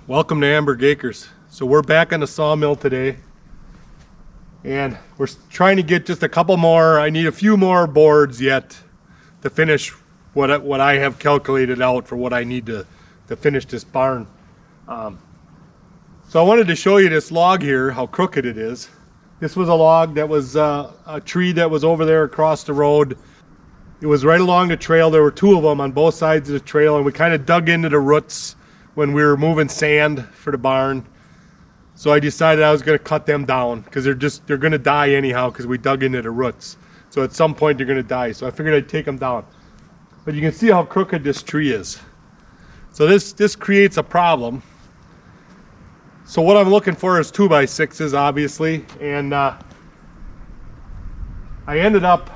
Welcome to Amberg Acres. So we're back on the sawmill today, and we're trying to get just a couple more. I need a few more boards yet to finish what I have calculated out for what I need to finish this barn. So I wanted to show you this log here, how crooked it is. This was a log that was a tree that was over there across the road. It was right along the trail. There were two of them on both sides of the trail, and we kind of dug into the roots when we were moving sand for the barn. So I decided I was going to cut them down because they're going to die anyhow because we dug into the roots. So at some point they're going to die. So I figured I'd take them down. But you can see how crooked this tree is. So this creates a problem. So what I'm looking for is 2x6s, obviously, and I ended up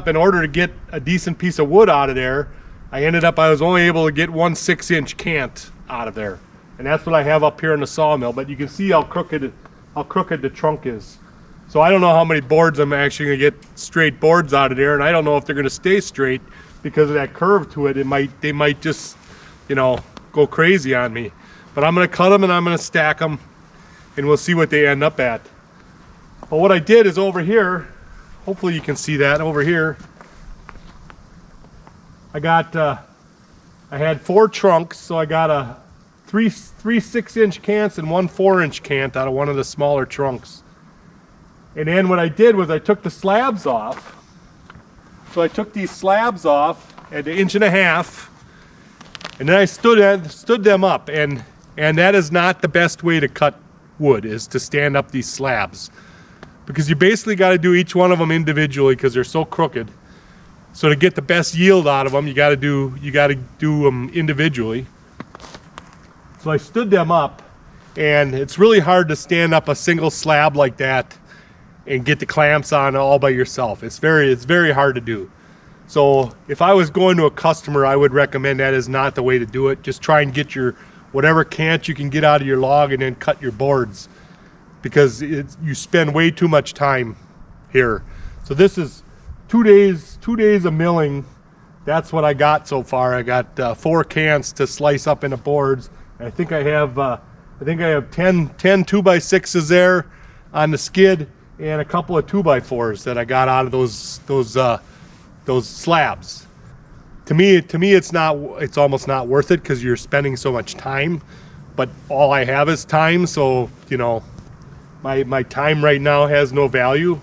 in order to get a decent piece of wood out of there, I was only able to get one 6-inch cant out of there, and that's what I have up here in the sawmill. But you can see how crooked the trunk is. So I don't know how many boards I'm actually going to get straight boards out of there, and I don't know if they're going to stay straight because of that curve to it. They might just, go crazy on me. But I'm going to cut them and I'm going to stack them, and we'll see what they end up at. But what I did is over here, hopefully you can see that over here, I had 4 trunks, so I got a three 6-inch cants and one 4-inch cant out of one of the smaller trunks. And then what I did was I took the slabs off. So I took these slabs off at 1.5 inches, and then I stood them up, and that is not the best way to cut wood, is to stand up these slabs, because you basically got to do each one of them individually because they're so crooked. So to get the best yield out of them, you got to do them individually. So I stood them up, and it's really hard to stand up a single slab like that and get the clamps on all by yourself. It's very hard to do. So if I was going to a customer, I would recommend that is not the way to do it. Just try and get your whatever cant you can get out of your log and then cut your boards, because you spend way too much time here. So this is 2 days of milling. That's what I got so far. I got 4 cants to slice up into boards. I think I have 10 2x6s there on the skid, and a couple of 2x4s that I got out of those slabs. To me, it's almost not worth it because you're spending so much time. But all I have is time, so my time right now has no value.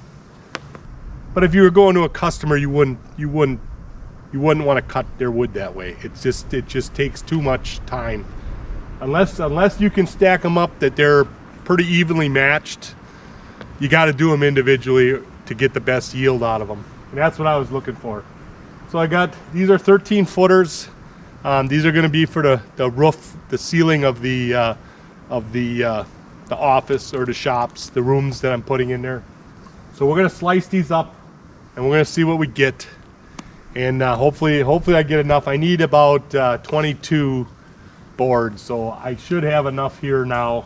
But if you were going to a customer, you wouldn't want to cut their wood that way. It just takes too much time. Unless you can stack them up that they're pretty evenly matched, you got to do them individually to get the best yield out of them. And that's what I was looking for. So these are 13 footers. These are going to be for the roof, the ceiling of the office or the shops, the rooms that I'm putting in there. So we're going to slice these up, and we're going to see what we get. And hopefully I get enough. I need about 22 boards, so I should have enough here now.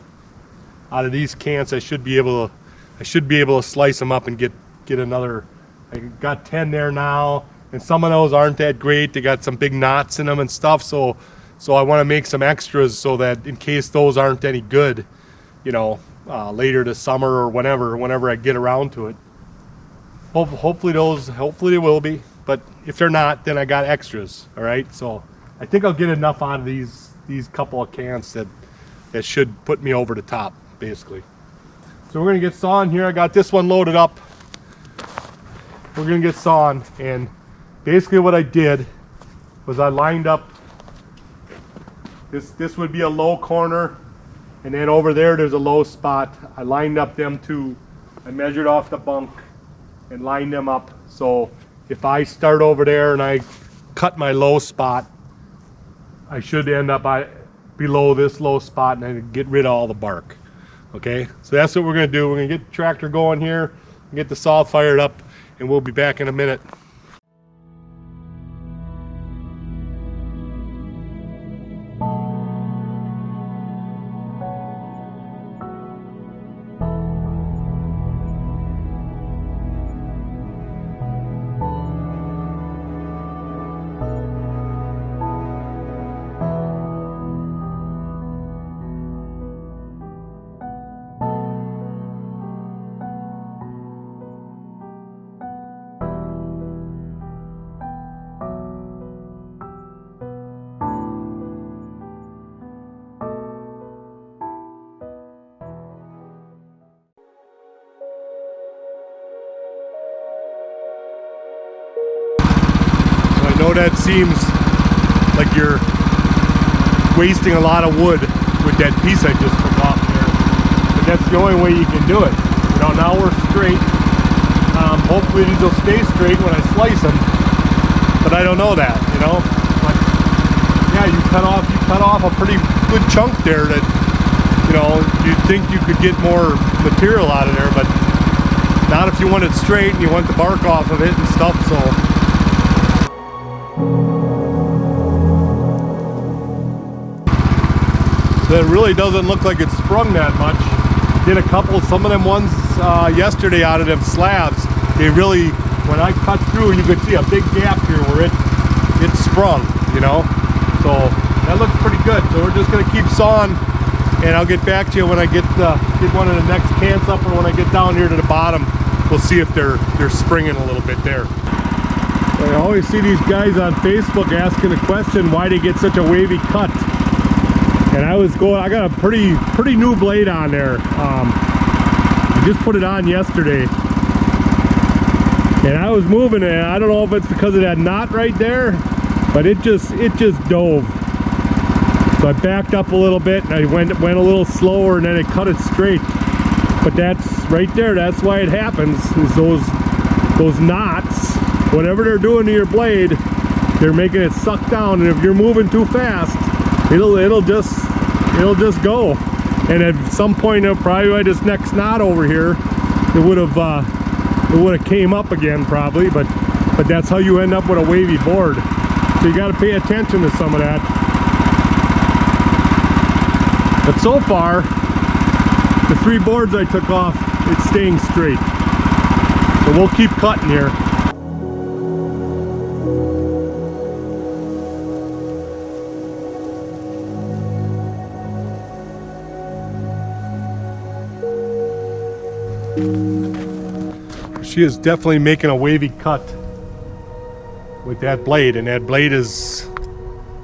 Out of these cans, I should be able to slice them up and get another. I got 10 there now, and some of those aren't that great. They got some big knots in them and stuff, so I want to make some extras so that in case those aren't any good, later this summer or whenever I get around to it. Hopefully they will be, but if they're not, then I got extras. All right, so I think I'll get enough out of these couple of cans that should put me over the top, basically. So we're gonna get sawing here. I got this one loaded up. We're gonna get sawing, and basically what I did was I lined up this would be a low corner, and then over there's a low spot. I lined up them two. I measured off the bunk and lined them up, so if I start over there and I cut my low spot, I should end up below this low spot and then get rid of all the bark. Okay, so that's what we're gonna do. We're gonna get the tractor going here and get the saw fired up, and we'll be back in a minute. that seems like you're wasting a lot of wood with that piece I just took off there. But that's the only way you can do it. You know, now we're straight. Hopefully these will stay straight when I slice them. But I don't know that, you know. But yeah, you cut off a pretty good chunk there that, you know, you'd think you could get more material out of there, but not if you want it straight and you want the bark off of it and stuff. So that really doesn't look like it's sprung that much. Did a couple, some of them ones yesterday out of them slabs. They really, when I cut through, you could see a big gap here where it sprung, you know. So that looks pretty good. So we're just gonna keep sawing, and I'll get back to you when I get one of the next cants up, or when I get down here to the bottom. We'll see if they're springing a little bit there. I always see these guys on Facebook asking the question why they get such a wavy cut. And I got a pretty new blade on there. I just put it on yesterday. And I was moving it. I don't know if it's because of that knot right there, but it just dove. So I backed up a little bit and I went a little slower, and then it cut it straight. But that's right there, that's why it happens, is those knots, whatever they're doing to your blade, they're making it suck down, and if you're moving too fast, it'll just go. And at some point, probably by this next knot over here, it would have came up again probably, but that's how you end up with a wavy board. So you got to pay attention to some of that. But so far, the 3 boards I took off, it's staying straight. So we'll keep cutting here. She is definitely making a wavy cut with that blade, and that blade is,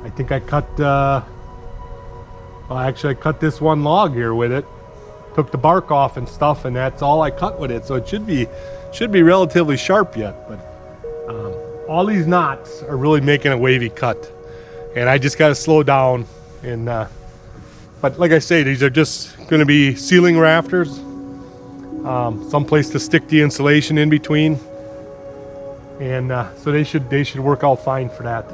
I think I cut, well, actually I cut this one log here with it, took the bark off and stuff, and that's all I cut with it. So it should be relatively sharp yet, but all these knots are really making a wavy cut, and I just got to slow down. And but like I say, these are just going to be ceiling rafters. Someplace to stick the insulation in between, and so they should work out fine for that.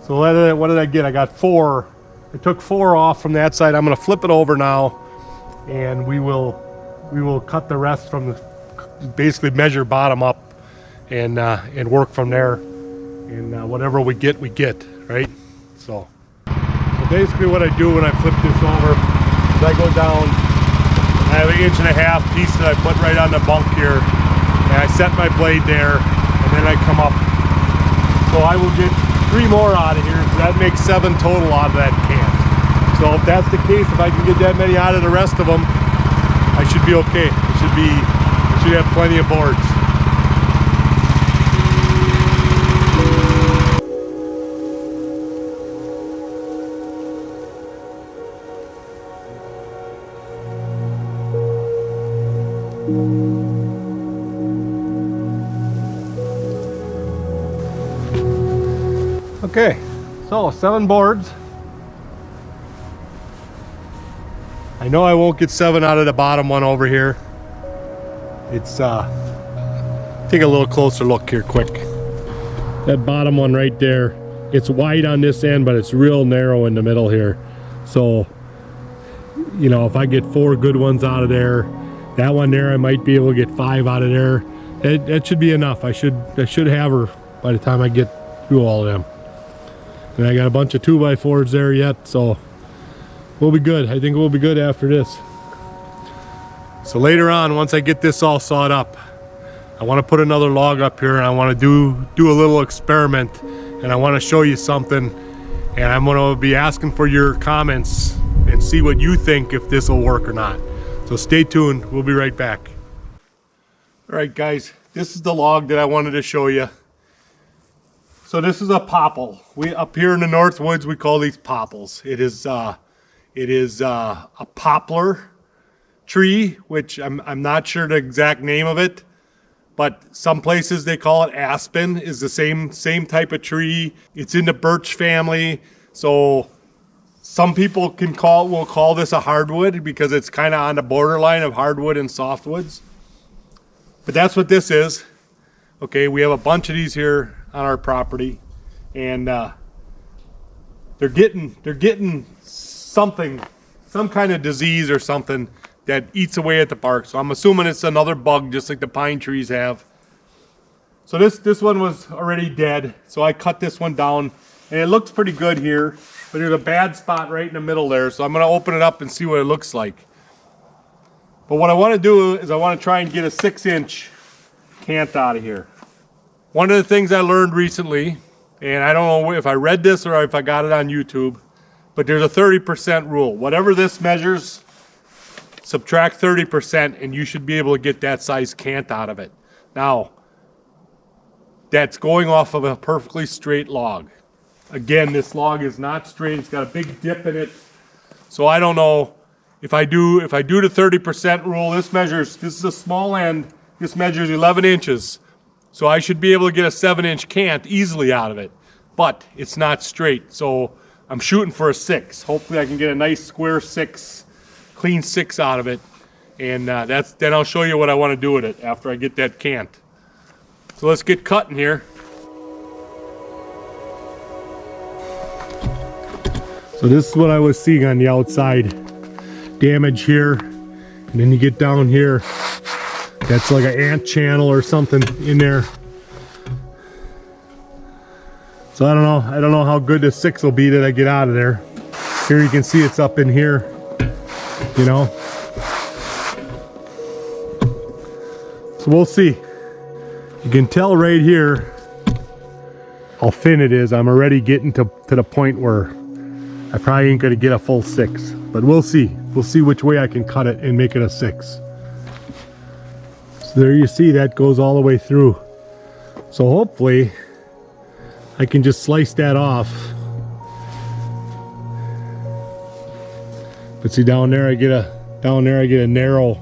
So what did I get? I got 4. I took 4 off from that side. I'm going to flip it over now, and we will cut the rest from the, basically measure bottom up, and work from there. And whatever we get, right? So basically, what I do when I flip this over is I go down. I have an 1.5 inch piece that I put right on the bunk here, and I set my blade there, and then I come up. So I will get 3 more out of here, so that makes 7 total out of that can. So if that's the case, if I can get that many out of the rest of them, I should be okay. I should have plenty of boards. Okay, so 7 boards. I know I won't get 7 out of the bottom one over here. It's take a little closer look here quick. That bottom one right there, it's wide on this end, but it's real narrow in the middle here. So, you know, if I get 4 good ones out of there, that one there I might be able to get 5 out of there. That should be enough. I should have her by the time I get through all of them. And I got a bunch of 2x4s there yet, so we'll be good. I think we'll be good after this. So later on, once I get this all sawed up, I want to put another log up here, and I want to do a little experiment, and I want to show you something, and I'm going to be asking for your comments and see what you think, if this will work or not. So stay tuned. We'll be right back. All right, guys, this is the log that I wanted to show you. So this is a popple. We up here in the North Woods, we call these popples. It is a poplar tree, which I'm not sure the exact name of it, but some places they call it aspen, is the same type of tree. It's in the birch family. So some people will call this a hardwood because it's kind of on the borderline of hardwood and softwoods. But that's what this is. Okay, we have a bunch of these here on our property, and they're getting something, some kind of disease or something that eats away at the bark. So I'm assuming it's another bug, just like the pine trees have. So this one was already dead, so I cut this one down, and it looks pretty good here, but there's a bad spot right in the middle there, so I'm going to open it up and see what it looks like. But what I want to do is I want to try and get a 6-inch cant out of here. One of the things I learned recently, and I don't know if I read this or if I got it on YouTube, but there's a 30% rule. Whatever this measures, subtract 30% and you should be able to get that size cant out of it. Now, that's going off of a perfectly straight log. Again, this log is not straight. It's got a big dip in it. So I don't know if I do the 30% rule. This is a small end. This measures 11 inches. So I should be able to get a 7-inch cant easily out of it. But it's not straight. So I'm shooting for a 6. Hopefully I can get a nice square 6, clean 6 out of it. And then I'll show you what I want to do with it after I get that cant. So let's get cutting here. So this is what I was seeing on the outside. Damage here. And then you get down here. That's like an ant channel or something in there. So I don't know how good the 6 will be that I get out of there. Here you can see it's up in here, you know. So we'll see. You can tell right here how thin it is. I'm already getting to the point where I probably ain't gonna get a full 6, but we'll see. We'll see which way I can cut it and make it a 6. So there you see, that goes all the way through. So hopefully I can just slice that off. But see, down there I get a narrow,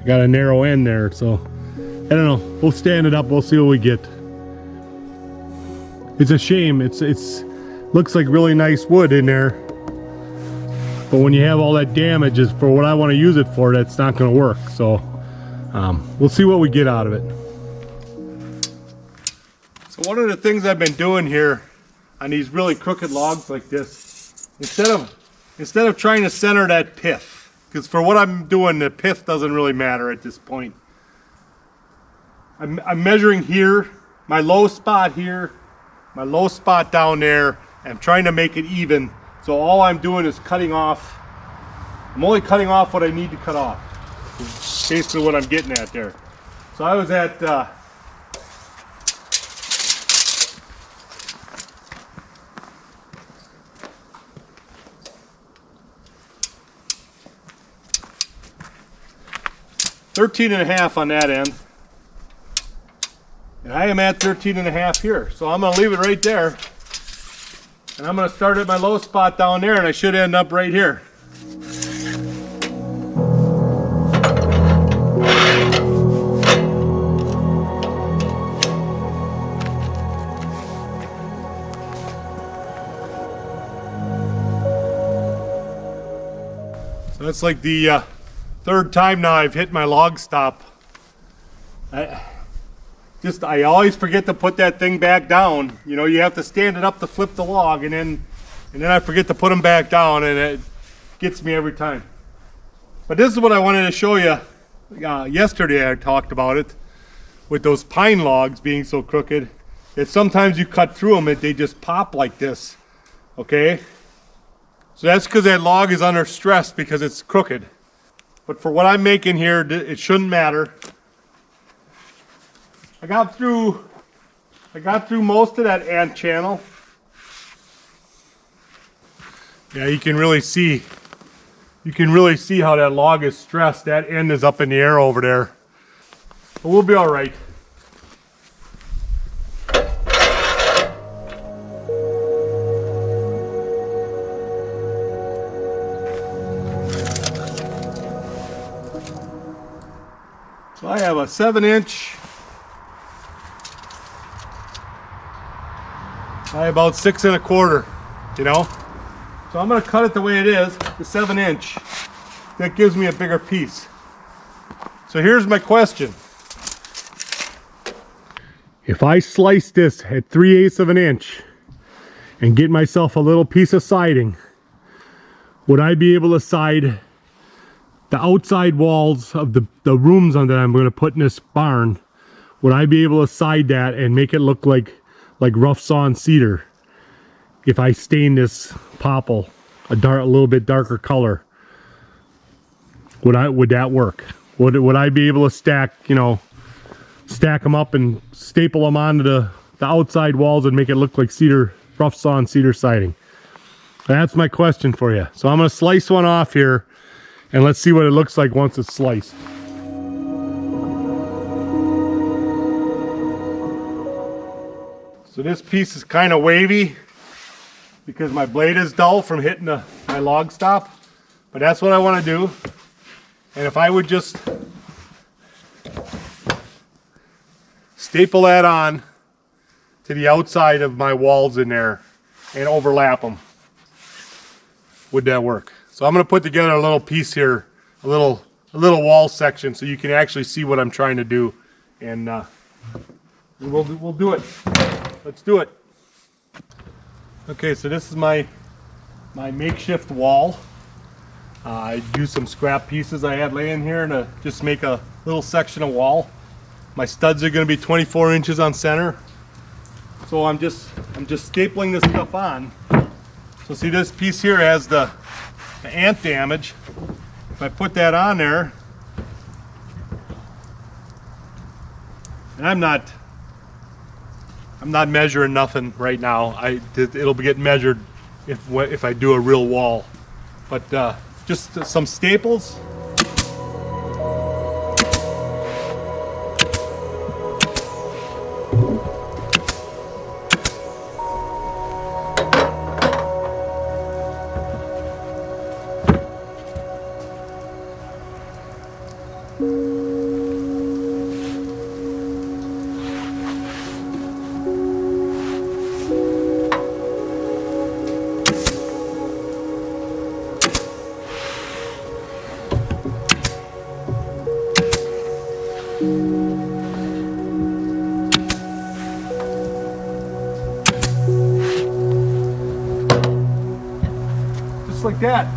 I got a narrow end there. So I don't know. We'll stand it up. We'll see what we get. It's a shame. It's looks like really nice wood in there. But when you have all that damage, is for what I want to use it for, that's not going to work. So we'll see what we get out of it. So one of the things I've been doing here on these really crooked logs like this, instead of trying to center that pith, because for what I'm doing, the pith doesn't really matter at this point. I'm measuring here, my low spot here, my low spot down there. I'm trying to make it even. So all I'm doing is cutting off. I'm only cutting off what I need to cut off. Is basically what I'm getting at there. So I was at 13.5 on that end. And I am at 13.5 here. So I'm going to leave it right there. And I'm going to start at my low spot down there, and I should end up right here. So that's like the third time now I've hit my log stop. I always forget to put that thing back down. You know, you have to stand it up to flip the log, and then I forget to put them back down, and it gets me every time. But this is what I wanted to show you. Yesterday I talked about it with those pine logs being so crooked that sometimes you cut through them and they just pop like this. Okay? So that's because that log is under stress because it's crooked. But for what I'm making here, it shouldn't matter. I got through most of that ant channel. Yeah, you can really see how that log is stressed. That end is up in the air over there. But we'll be all right. So I have a 7-inch by about 6 1/4, you know. So I'm gonna cut it the way it is, the 7-inch. That gives me a bigger piece. So here's my question. If I slice this at 3/8 of an inch and get myself a little piece of siding, would I be able to side the outside walls of the rooms that I'm going to put in this barn? Would I be able to side that and make it look like rough sawn cedar if I stain this popple a little bit darker color? Would that work? Would I be able to stack, you know, stack them up and staple them onto the outside walls and make it look like cedar, rough sawn cedar siding? That's my question for you. So I'm going to slice one off here and let's see what it looks like once it's sliced. So this piece is kind of wavy because my blade is dull from hitting my log stop, but that's what I want to do. And if I would just staple that on to the outside of my walls in there and overlap them, would that work? So I'm going to put together a little piece here, a little wall section, so you can actually see what I'm trying to do, and we'll do it. Let's do it. Okay, so this is my makeshift wall. I used some scrap pieces I had laying here to just make a little section of wall. My studs are going to be 24 inches on center. So I'm just stapling this stuff on. So see, this piece here has the ant damage. If I put that on there, and I'm not measuring nothing right now. It'll get measured if I do a real wall. But just some staples. Like that,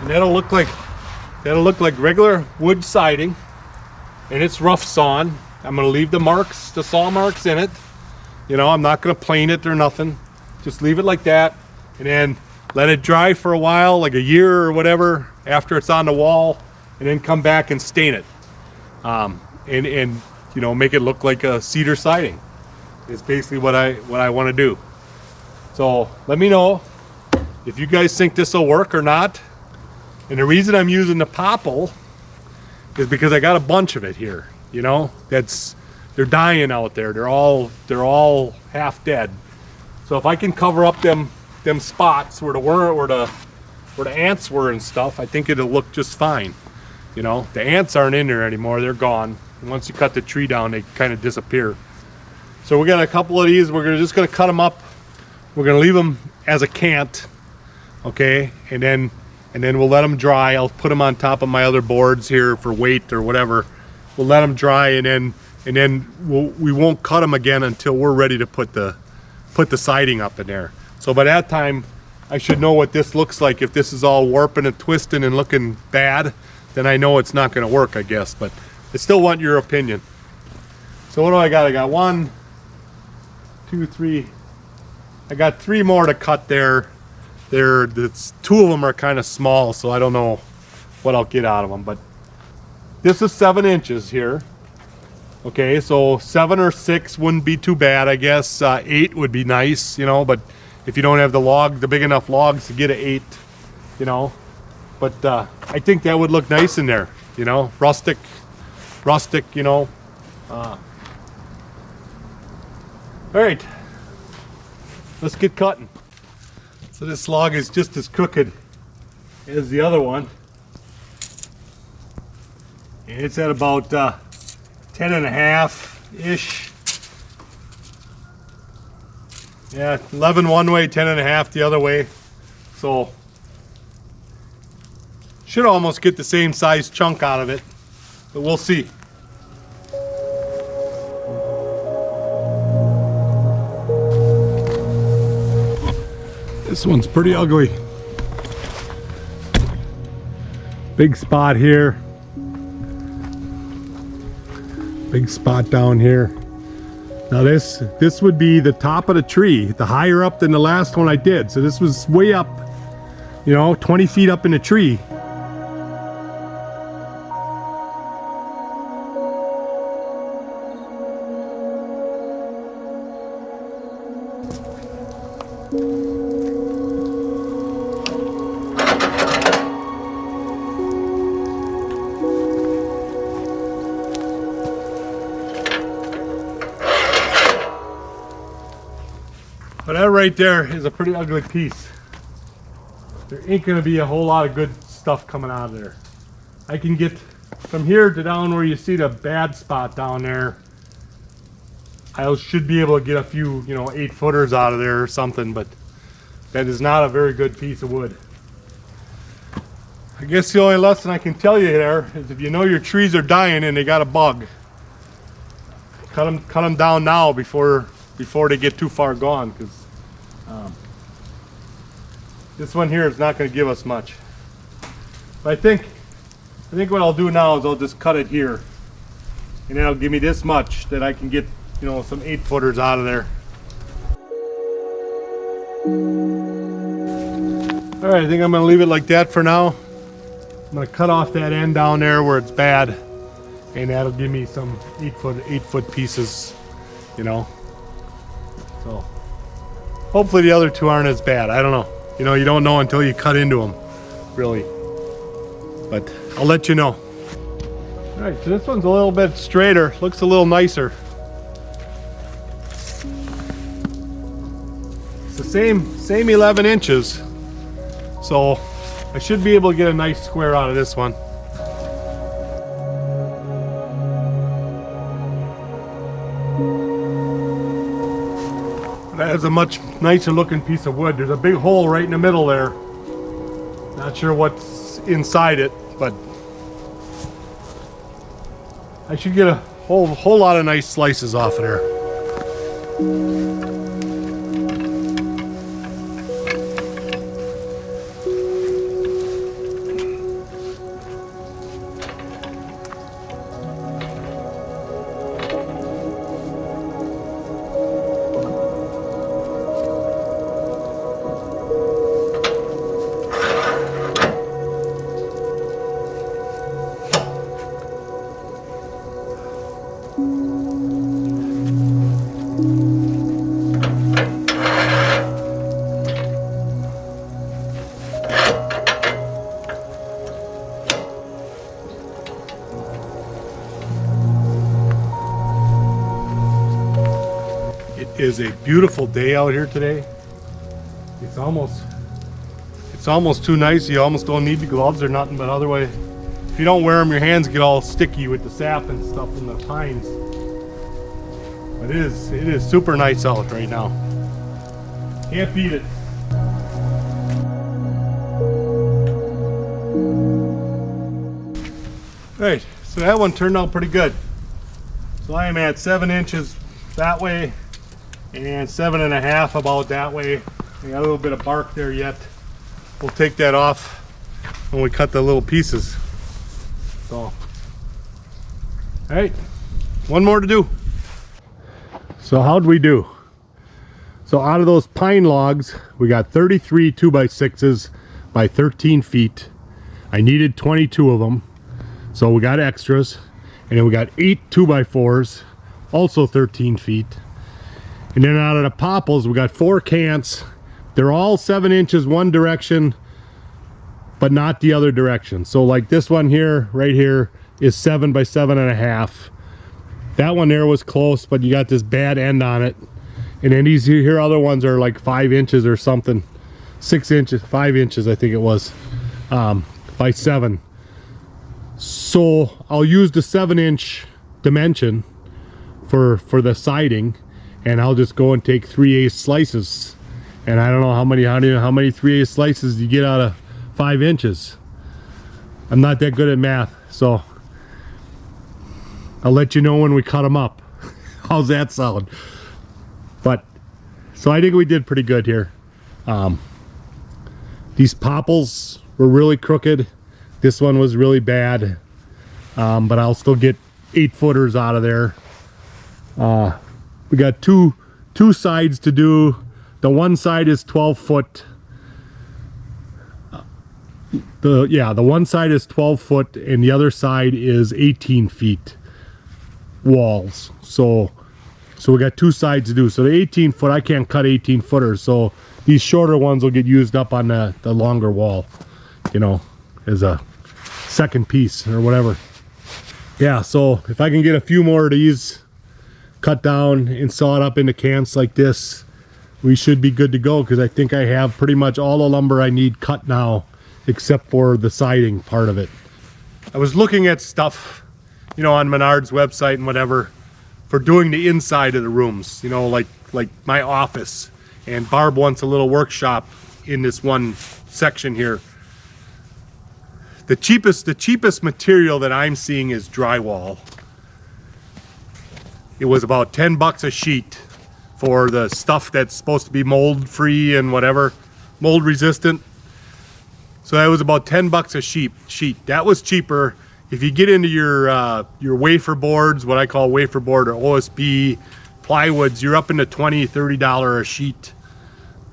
and that'll look like regular wood siding, and it's rough sawn. I'm going to leave the saw marks in it. You know, I'm not going to plane it or nothing. Just leave it like that, and then let it dry for a while, like a year or whatever, after it's on the wall, and then come back and stain it, and you know, make it look like a cedar siding. Is basically what I want to do. So let me know if you guys think this will work or not. And the reason I'm using the popple is because I got a bunch of it here. You know, they're dying out there. They're all half dead. So if I can cover up them spots where the ants were and stuff, I think it'll look just fine. You know, the ants aren't in there anymore. They're gone. And once you cut the tree down, they kind of disappear. So we got a couple of these. We're just gonna cut them up. We're gonna leave them as a cant, okay, and then we'll let them dry. I'll put them on top of my other boards here for weight or whatever. We'll let them dry, and then we won't cut them again until we're ready to put the siding up in there. So by that time, I should know what this looks like. If this is all warping and twisting and looking bad, then I know it's not gonna work, I guess. But I still want your opinion. So what do I got? I got 1, 2, 3. I got 3 more to cut there. 2 of them are kind of small, so I don't know what I'll get out of them. But this is 7 inches here. Okay, so 7 or 6 wouldn't be too bad, I guess. 8 would be nice, you know. But if you don't have the big enough logs to get an 8, you know. But I think that would look nice in there, you know, rustic, you know. All right. Let's get cutting. So this log is just as crooked as the other one. And it's at about 10 1/2 ish. Yeah, 11 one way, 10.5 the other way. So should almost get the same size chunk out of it, but we'll see. This one's pretty ugly. Big spot here. Big spot down here. Now this would be the top of the tree, the higher up than the last one I did. So this was way up, you know, 20 feet up in the tree. But that right there is a pretty ugly piece. There ain't gonna be a whole lot of good stuff coming out of there. I can get from here to down where you see the bad spot down there. I should be able to get a few, you know, 8-footers out of there or something, but that is not a very good piece of wood. I guess the only lesson I can tell you there is if you know your trees are dying and they got a bug, cut them down now before they get too far gone, because this one here is not going to give us much. But I think what I'll do now is I'll just cut it here, and that'll give me this much that I can get, you know, some 8-footers out of there. All right, I think I'm going to leave it like that for now. I'm going to cut off that end down there where it's bad, and that'll give me some 8-foot pieces, you know. So hopefully the other two aren't as bad. I don't know. You know, you don't know until you cut into them, really. But I'll let you know. All right, so this one's a little bit straighter. Looks a little nicer. It's the same 11 inches. So I should be able to get a nice square out of this one. That is a much nicer looking piece of wood. There's a big hole right in the middle there. Not sure what's inside it, but I should get a whole lot of nice slices off of there. It is a beautiful day out here today. It's almost too nice. You almost don't need the gloves or nothing, but otherwise, if you don't wear them, your hands get all sticky with the sap and stuff from the pines. But it is super nice out right now. Can't beat it. Right, so that one turned out pretty good. So I am at 7 inches that way and 7.5 about that way. I got a little bit of bark there yet. We'll take that off when we cut the little pieces. So, all right, one more to do. So how'd we do? So out of those pine logs, we got 33 2x6s by 13 feet. I needed 22 of them, so we got extras. And then we got 8 2x4s, also 13 feet. And then out of the popples, we got 4 cants. They're all 7 inches one direction, but not the other direction. So like this one here, right here, is 7 by 7.5. That one there was close, but you got this bad end on it. And then these here other ones are like 5 inches or something. 6 inches, 5 inches I think it was, by 7. So I'll use the 7-inch dimension for the siding, and I'll just go and take 3/8 slices, and I don't know how many 3/8 slices you get out of 5 inches. I'm not that good at math, so I'll let you know when we cut them up. How's that sound? But so I think we did pretty good here. These popples were really crooked. This one was really bad, but I'll still get 8-footers out of there. We got two sides to do. The one side is 12 foot. The one side is 12 foot and the other side is 18 feet walls. So we got 2 sides to do. So the 18 foot, I can't cut 18 footers. So these shorter ones will get used up on the longer wall, you know, as a second piece or whatever. Yeah, so if I can get a few more of these cut down and saw it up into cans like this, we should be good to go, because I think I have pretty much all the lumber I need cut now, except for the siding part of it. I was looking at stuff, you know, on Menard's website and whatever, for doing the inside of the rooms, you know, like my office. And Barb wants a little workshop in this one section here. The cheapest material that I'm seeing is drywall. It was about 10 bucks a sheet for the stuff that's supposed to be mold free and whatever, mold resistant. So that was about 10 bucks a sheet. That was cheaper. If you get into your wafer boards, what I call wafer board or OSB plywoods, you're up into $20, $30 a sheet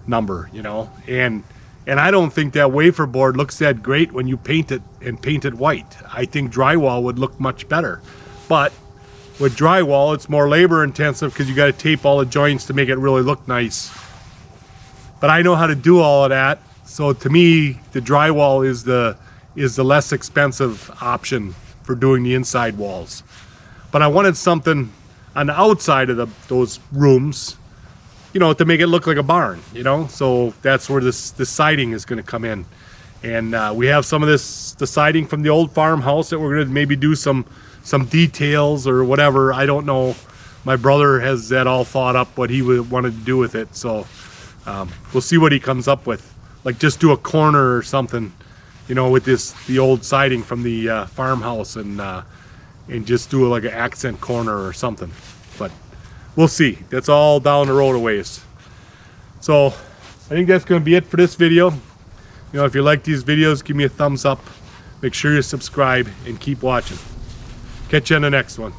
number, you know. And I don't think that wafer board looks that great when you paint it and paint it white. I think drywall would look much better. But with drywall, it's more labor intensive because you got to tape all the joints to make it really look nice. But I know how to do all of that. So to me, the drywall is the less expensive option for doing the inside walls. But I wanted something on the outside of those rooms, you know, to make it look like a barn, you know. So that's where this siding is going to come in. And we have some of the siding from the old farmhouse that we're going to maybe do some details or whatever. I don't know. My brother has that all thought up, what he wanted to do with it. So we'll see what he comes up with. Like just do a corner or something, you know, with the old siding from the farmhouse, and just do like an accent corner or something. But we'll see. That's all down the road a ways. So I think that's going to be it for this video. You know, if you like these videos, give me a thumbs up. Make sure you subscribe and keep watching. Catch you on the next one.